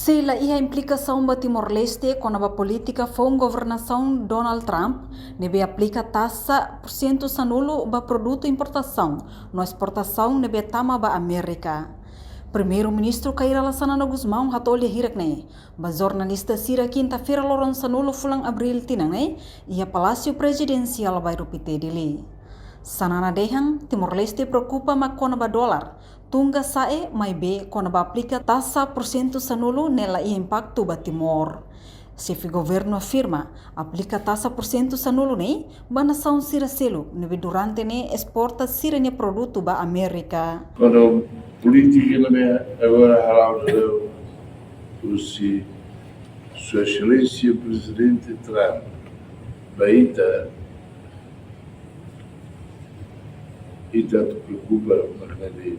Sela a implicação da Timor-Leste com a política foi governação Donald Trump, nebe aplica taxa por cento sanulo ba produto importação, na exportação nebe tama ba América. Primeiro-ministro Kaira Lassanana Guzmão hatolhe hirakne, ba jornalista sira quinta-feira loron sanulo fulang abril tinangne, e a Palácio Presidencial vai rupite dili. Sanana dehang Timor-Leste preocupa ma kona ba dólar, tunga sae mai be kona ba aplica taxa por cento sanulo nela e impacto ba Timor. Chefe governo afirma, aplica taxa por cento sanulo ne, ba nação sira selo, nebe durante ne exporta sira ne produto ba América. Quando política não é agora a Sua Excelência Presidente Trump, baita e tanto preocupa de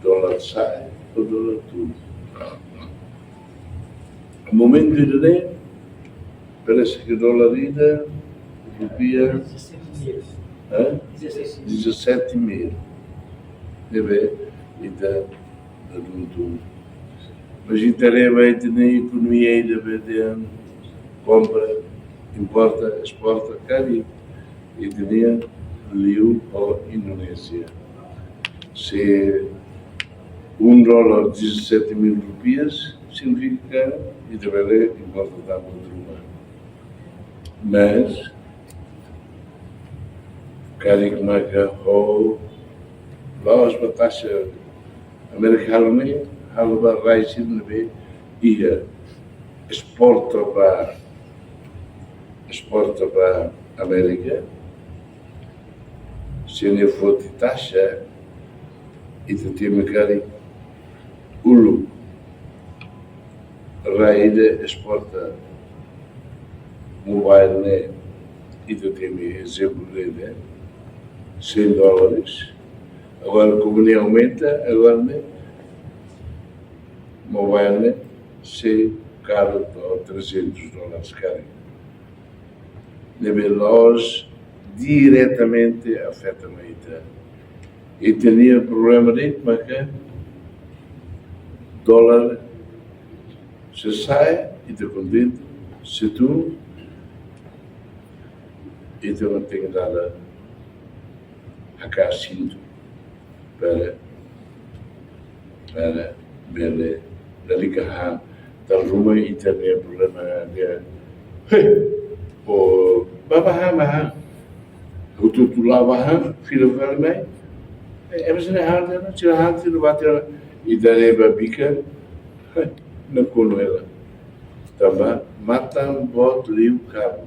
dólar sai, o dólar tudo. No momento de parece que o dólar ida rupia 17 mil. Deve ida tudo. Mas interessa na economia de compra, importa, exporta, cari e de Liu ou Indonésia. Se $1 17 mil rupias significa que deve importa da outra. Mas cari que marca ou lá as taxa americana nem halba raízes nebe ia exporta para América. Se não for de taxa, e de tema cari, ulu, raída exporta mobile né, e de tema exemplo né, $100. Agora como nem aumenta, agora né, mobile né, se caro $300 caro. Nebe nós diretamente afeta a Maíta. E tinha problema de que dólar se sai e te contente, se tu e te mantém nada a cá cinto para ver dali tal rumo e tinha problema de o babahama tu lava filho vermelho é mas na hora não tira hante no bater e daí babica na conoela também matam bot liu cabo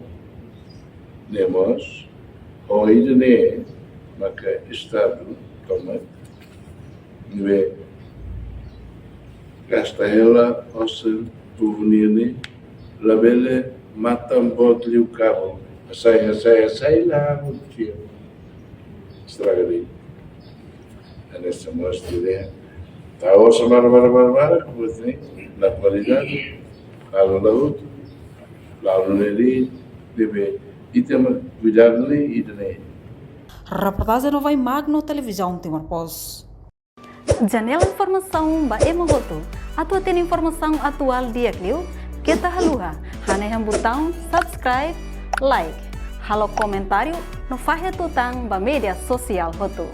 nemos ou ainda né maca estado também não é gasta ela ou se tuvenir labele matam bot liu cabo sai lá no dia estraga ali nessa mostra ideia tá hoje bara como assim na qualidade lá no nele deve e tem cuidado ali e também Reportagem no vai Magno Televisão Timor-Post. Janela informação ba Emogoto. Atua tem informação atual dia Clio. Kita haluha, haneham botão subscribe, like. Halo comentário no Fahia Tutang ba media sosial hotu.